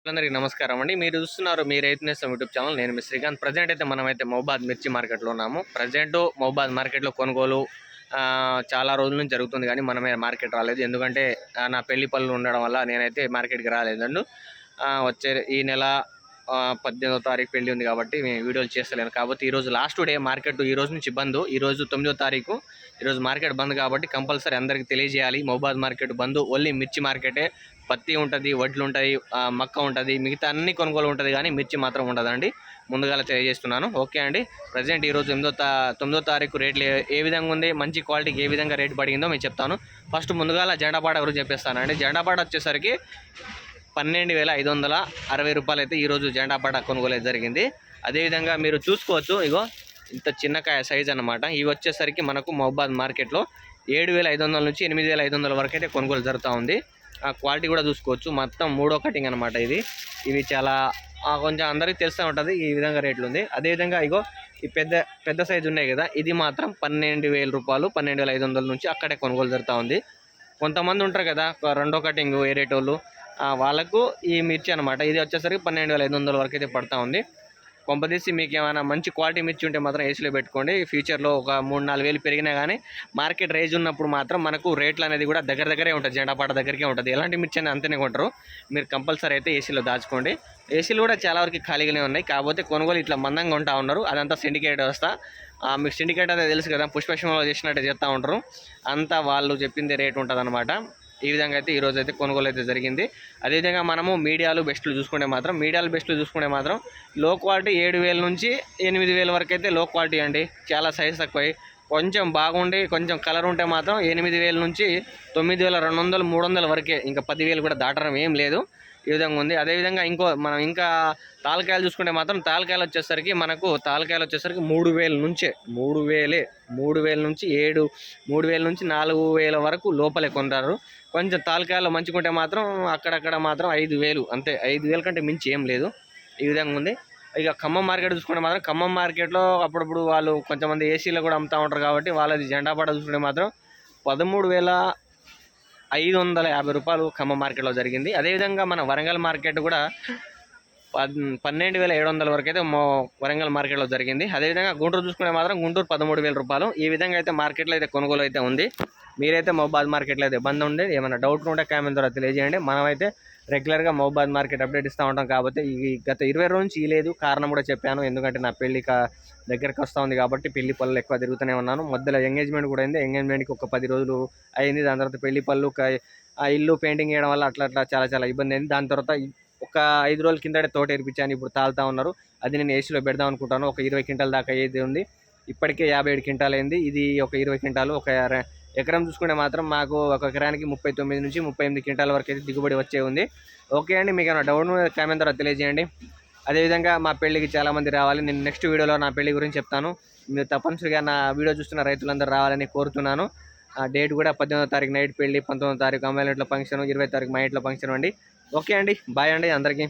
అందరికీ నమస్కారం అండి. మీరు చూస్తున్నారు మీ రైతు నేస్తం యూట్యూబ్ ఛానల్. నేను మీ శ్రీకాంత్. ప్రజెంట్ అయితే మనమైతే మహబాద్ మిర్చి మార్కెట్లో ఉన్నాము. ప్రజెంట్ మహబాద్ మార్కెట్లో కొనుగోలు చాలా రోజుల నుంచి జరుగుతుంది, కానీ మనమే మార్కెట్ రాలేదు. ఎందుకంటే నా పెళ్లి పనులు ఉండడం వల్ల నేనైతే మార్కెట్కి రాలేదండి. వచ్చే ఈ నెల 18వ తారీఖు పెళ్లి ఉంది కాబట్టి మేము వీడియోలు చేస్తలేను. కాబట్టి ఈరోజు లాస్ట్ డే మార్కెట్. ఈ రోజు నుంచి బంద్. ఈరోజు 9వ తారీఖు. ఈరోజు మార్కెట్ బంద్ కాబట్టి కంపల్సరీ అందరికీ తెలియజేయాలి. మహబాద్ మార్కెట్ బంద్. ఓన్లీ మిర్చి మార్కెటే. పత్తి ఉంటుంది, వడ్లు ఉంటాయి, మక్క ఉంటుంది, మిగతా అన్ని కొనుగోలు ఉంటుంది, కానీ మిర్చి మాత్రం ఉండదండి. ముందుగా తెలియజేస్తున్నాను. ఓకే అండి. ప్రజెంట్ ఈరోజు 9వ తారీఖు రేట్లు ఏ విధంగా ఉంది, మంచి క్వాలిటీకి ఏ విధంగా రేటు పడిందో మేము చెప్తాను. ఫస్ట్ ముందుగా జెండాపాట గురించి చెప్పేస్తానండి. జెండాపాట వచ్చేసరికి 12,560 రూపాయలు అయితే ఈరోజు జెండాపాట కొనుగోలు జరిగింది. అదేవిధంగా మీరు చూసుకోవచ్చు, ఇగో ఇంత చిన్నకాయ సైజ్ అనమాట. ఇవి వచ్చేసరికి మనకు మహబాద్ మార్కెట్లో 7,500 నుంచి 8,500 వరకు అయితే కొనుగోలు జరుగుతూ ఉంది. ఆ క్వాలిటీ కూడా చూసుకోవచ్చు. మొత్తం 3వ కటింగ్ అనమాట ఇది. ఇవి చాలా కొంచెం అందరికీ తెలుస్తూ ఉంటుంది ఈ విధంగా రేట్లు ఉంది. అదేవిధంగా ఇగో ఈ పెద్ద సైజు ఉన్నాయి కదా, ఇది మాత్రం 12,000 రూపాయలు, 12,500 నుంచి అక్కడే కొనుగోలు జరుగుతూ ఉంది. కొంతమంది ఉంటారు కదా రెండో కటింగ్ ఏరేటోళ్ళు, వాళ్ళకు ఈ మిర్చి అనమాట. ఇది వచ్చేసరికి 12,500 వరకు అయితే పడుతూ ఉంది. కొంపదీసి మీకు ఏమైనా మంచి క్వాలిటీ మిర్చి ఉంటే మాత్రం ఏసీలో పెట్టుకోండి. ఫ్యూచర్లో ఒక 3-4 వేలు పెరిగినా కానీ మార్కెట్ రేజ్ ఉన్నప్పుడు మాత్రం మనకు రేట్లు అనేది కూడా దగ్గరే ఉంటుంది. జెండాపాట దగ్గరికే ఉంటుంది. ఎలాంటి మిర్చి అనేది అంతనే కొంటారు. మీరు కంపల్సరీ అయితే ఏసీలో దాచుకోండి. ఏసీలు కూడా చాలా వరకు ఖాళీగానే ఉన్నాయి. కాకపోతే కొనుగోలు ఇట్లా మందంగా ఉంటా ఉన్నారు. అదంతా సిండికేట్ వ్యవస్థ. మీకు సిండికేట్ అనేది తెలుసు కదా, పుష్పశంలో చేసినట్టు చేస్తూ ఉంటారు. అంతా వాళ్ళు చెప్పిందే రేట్ ఉంటుంది అనమాట. ఈ విధంగా అయితే ఈరోజు అయితే కొనుగోలు అయితే జరిగింది. అదేవిధంగా మనము మీడియాలు బెస్ట్లు చూసుకుంటే మాత్రం లో క్వాలిటీ 7,000 నుంచి 8,000 వరకు అయితే లో క్వాలిటీ అండి. చాలా సైజ్ తక్కువ. కొంచెం బాగుండి కొంచెం కలర్ ఉంటే మాత్రం 8,000 నుంచి 9,200, 300 వరకే. ఇంకా 10,000 కూడా దాటడం ఏం లేదు. ఈ విధంగా ఉంది. అదేవిధంగా మనం ఇంకా తాలకాయలు చూసుకుంటే మాత్రం తాలకాయలు వచ్చేసరికి 3,000 నుంచే 3,000 నుంచి 3,000 నుంచి 4,000 వరకు లోపలే కొంటారు. కొంచెం తాలకాయలు మంచుకుంటే మాత్రం అక్కడక్కడ మాత్రం 5,000 అంతే. 5,000 కంటే మించి ఏం లేదు. ఈ విధంగా ఉంది. ఇక ఖమ్మం మార్కెట్ చూసుకుంటే మాత్రం ఖమ్మం మార్కెట్లో అప్పుడప్పుడు వాళ్ళు కొంతమంది ఏసీలో కూడా అమ్ముతూ ఉంటారు కాబట్టి వాళ్ళది జెండాపాట చూసుకుంటే మాత్రం 13,550 రూపాయలు ఖమ్మం మార్కెట్లో జరిగింది. అదేవిధంగా మన వరంగల్ మార్కెట్ కూడా 12,700 వరకు అయితే వరంగల్ మార్కెట్లో జరిగింది. అదేవిధంగా గుంటూరు చూసుకుంటే మాత్రం గుంటూరు 13,000 రూపాయలు. ఈ విధంగా అయితే మార్కెట్లో అయితే కొనుగోలు అయితే ఉంది. మీరైతే మహబాద్ మార్కెట్లో అయితే బంద్ ఉండే. ఏమైనా డౌట్ ఉంటే కామెంట్ ద్వారా తెలియజేయండి. మనమైతే రెగ్యులర్గా మహబాద్ మార్కెట్ అప్డేట్ ఇస్తూ ఉంటాం. కాబట్టి ఈ గత 20 రోజుల నుంచి లేదు. కారణం కూడా చెప్పాను. ఎందుకంటే నా పెళ్లి దగ్గరకు వస్తూ ఉంది కాబట్టి పెళ్లి పనులు ఎక్కువ తిరుగుతూనే ఉన్నాను. మధ్యలో ఎంగేజ్మెంట్ కూడా అయింది. ఎంగేజ్మెంట్కి ఒక 10 రోజులు అయింది. దాని తర్వాత పెళ్లి పనులు, ఆ ఇల్లు పెయింటింగ్ చేయడం వల్ల అట్లా చాలా ఇబ్బంది అయింది. దాని తర్వాత ఒక 5 రోజుల కిందటే తోట ఏర్పించాను. ఇప్పుడు తాలుతూ ఉన్నారు. అది నేను ఏసీలో పెడదాం అనుకుంటాను. ఒక 20 క్వింటాల దాకా ఏది ఉంది. ఇప్పటికే 57 క్వింటాలు అయింది. ఇది ఒక 20 క్వింటాలు. ఒక ఎకరం చూసుకుంటే మాత్రం మాకు ఒక ఎకరానికి 39 నుంచి 38 క్వింటాల వరకు అయితే దిగుబడి వచ్చే ఉంది. ఓకే అండి. మీకు ఏమైనా డౌట్ కామెంట్ ద్వారా తెలియజేయండి. అదేవిధంగా మా పెళ్లికి చాలామంది రావాలి. నేను నెక్స్ట్ వీడియోలో నా పెళ్లి గురించి చెప్తాను. మీరు తప్పనిసరిగా నా వీడియో చూస్తున్న రైతులందరూ రావాలని కోరుతున్నాను. డేట్ కూడా 18వ తారీఖు నైట్ పెళ్లి, 19వ తారీఖు అమ్మాయిల ఇంట్లో ఫంక్షన్, 20వ తారీఖు మా ఇంట్లో ఫంక్షన్ అండి. ఓకే అండి. బాయ్ అండి అందరికీ.